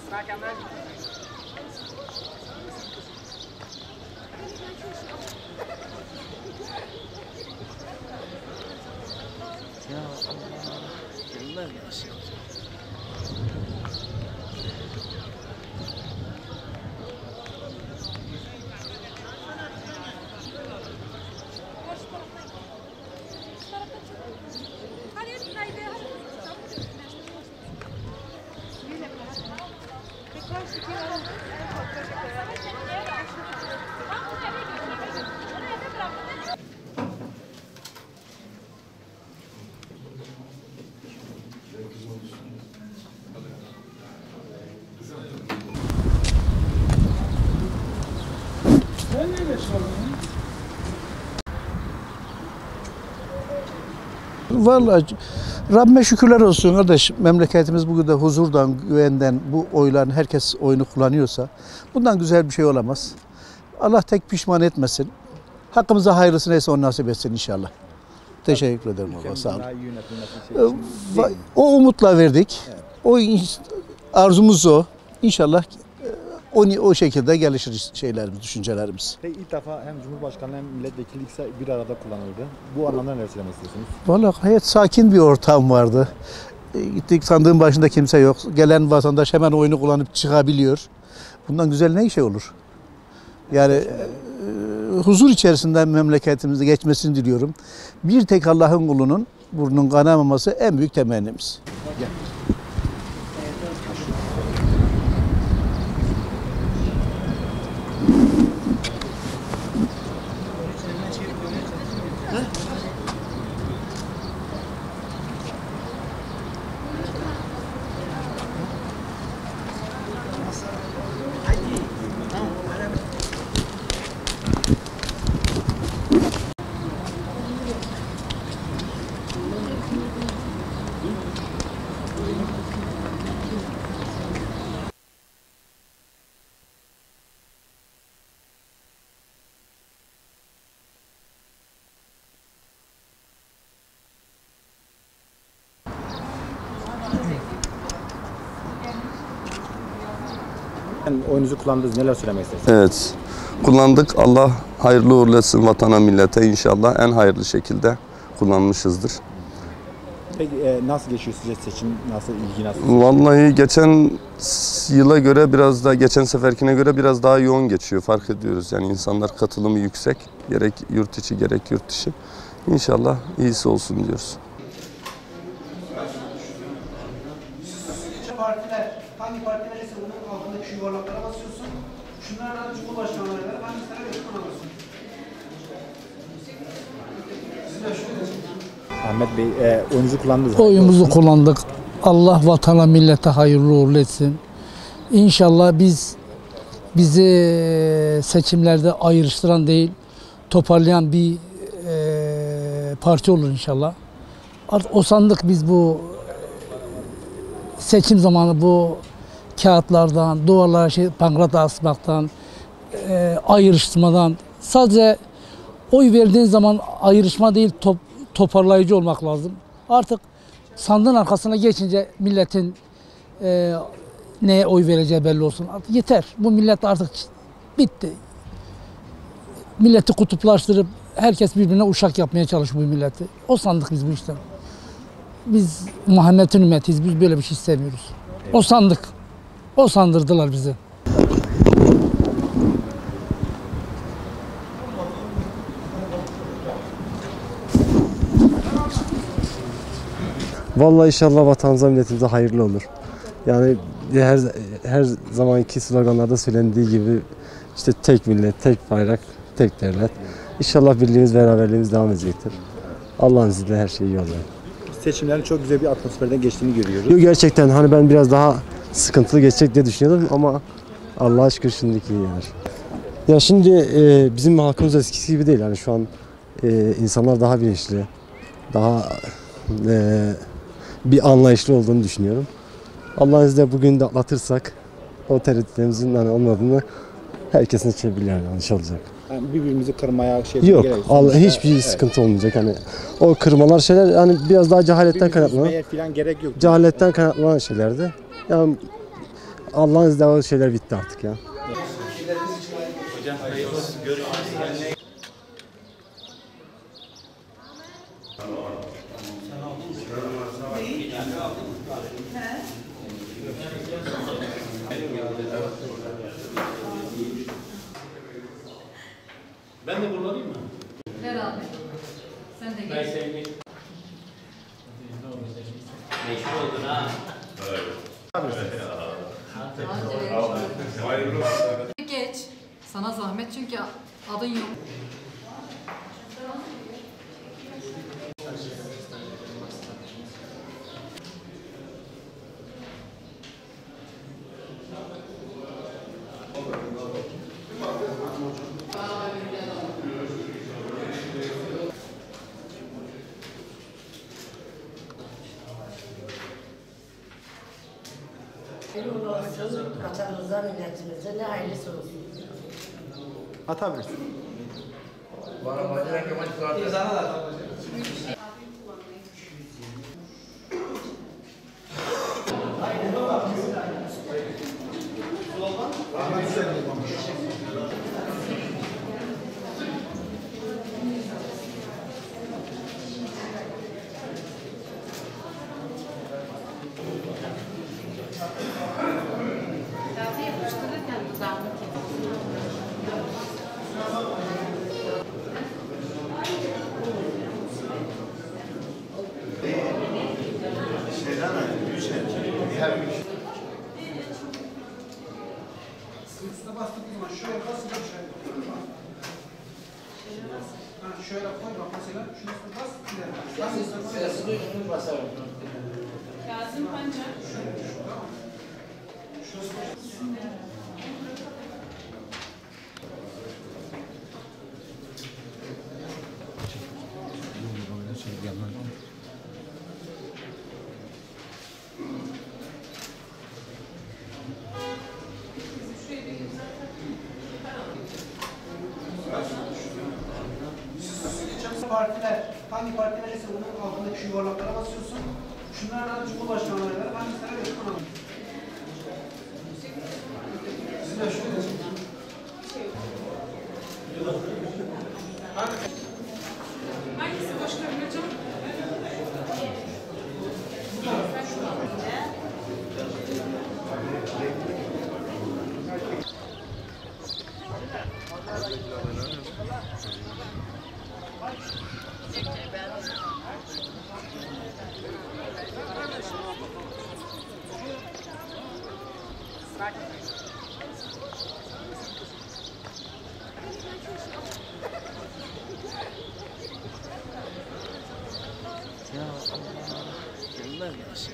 Ya Allah, gelmez ya. Vallahi Rabbime şükürler olsun kardeş. Memleketimiz bugün de huzurdan, güvenden bu oyların herkes oyunu kullanıyorsa bundan güzel bir şey olamaz. Allah tek pişman etmesin. Hakkımıza hayırlısı neyse onu nasip etsin inşallah. Teşekkür ederim baba. Sağ olun. O umutla verdik. Evet. O arzumuz o. İnşallah o şekilde gelişir şeylerimiz, düşüncelerimiz. Peki ilk defa hem Cumhurbaşkanlığı hem milletvekilliği bir arada kullanıldı. Bu anlamda neler söylemek istiyorsunuz? Vallahi gayet sakin bir ortam vardı. Gittik, sandığın başında kimse yok. Gelen vatandaş hemen oyunu kullanıp çıkabiliyor. Bundan güzel ne şey olur? Yani huzur içerisinde memleketimizde geçmesini diliyorum. Bir tek Allah'ın kulunun burnunun kanamaması en büyük temennimiz. Gel. Oyunuzu kullandınız. Neler söylemek istersiniz? Evet. Kullandık. Allah hayırlı uğurlu etsin vatana, millete inşallah en hayırlı şekilde kullanmışızdır. Peki nasıl geçiyor sizce seçim? Nasıl, ilgi nasıl? Vallahi geçen yıla göre biraz daha, geçen seferkine göre biraz daha yoğun geçiyor. Fark ediyoruz. Yani insanlar katılımı yüksek. Gerek yurt içi gerek yurt dışı. İnşallah iyisi olsun diyoruz. Partiler, hangi partiler ise bunun altındaki şu yuvarlaklara basıyorsun. Şunlardan Cumhurbaşkanlığı kadar hangisine götürmen alırsın. Ahmet Bey, oyunuzu kullandınız. Oyumuzu kullandık. Allah vatana millete hayırlı uğurlu etsin. İnşallah bizi seçimlerde ayrıştıran değil, toparlayan bir parti olur inşallah. Artık o sandık biz bu seçim zamanı bu kağıtlardan, duvarlara pankart asmaktan, ayrıştırmadan, sadece oy verdiğin zaman ayrışma değil, toparlayıcı olmak lazım. Artık sandığın arkasına geçince milletin neye oy vereceği belli olsun. Artık yeter. Bu millet artık bitti. Milleti kutuplaştırıp herkes birbirine uşak yapmaya çalışıyor bu milleti. O sandık biz bu işten. Biz Muhammed'in ümmetiyiz. Biz böyle bir şey istemiyoruz. O sandık. O sandırdılar bizi. Vallahi inşallah vatanımıza, milletimize hayırlı olur. Yani her zamanki sloganlarda söylendiği gibi işte tek millet, tek bayrak, tek devlet. İnşallah birliğimiz, beraberliğimiz devam edecektir. Allah'ın izniyle her şey iyi olur. Seçimlerin çok güzel bir atmosferden geçtiğini görüyoruz. Yok, gerçekten hani ben biraz daha sıkıntılı geçecek diye düşünüyordum ama Allah'a şükür şimdiki iyi yani. Ya şimdi bizim halkımız eskisi gibi değil. Yani şu an insanlar daha bilinçli, daha bir anlayışlı olduğunu düşünüyorum. Allah'ın izniyle bugün de atlatırsak o tereddütlerimizin hani olmadığını herkesin içebilir yani yanlış olacak. Yani birbirimizi kırmaya yok, hiçbir sıkıntı olmayacak. Hani o kırmalar şeyler hani biraz daha cehaletten kaynaklanan. Falan gerek yok. Cehaletten kaynaklanan şeylerdi. Yani Allah'ın izniyle o şeyler bitti artık ya. Ben de kullanayım mı? Ver abi. Sen de geç. Meşhur oldun ha. Geç. Sana zahmet çünkü adın yok. Hayırlı olsun, vatanımıza, milletimize ne hayırlısı olsun. Atabilirsin. İmzana da. Üstüne bastık o zaman şöyle basın şöyle. Ha şöyle koy bak mesela şunu üstüne bas ilerle. Sırası duydun basarım. Kazım Pancar. Partiler, hangi partiler ise bunun altındaki şu yuvarlaklara basıyorsun. Şunlardan Cumhurbaşkanı adayları hangisine verirsin ona? Sizin de şöyle. Hangisi başkanım hocam? Ya Allah. Yıllar geçti.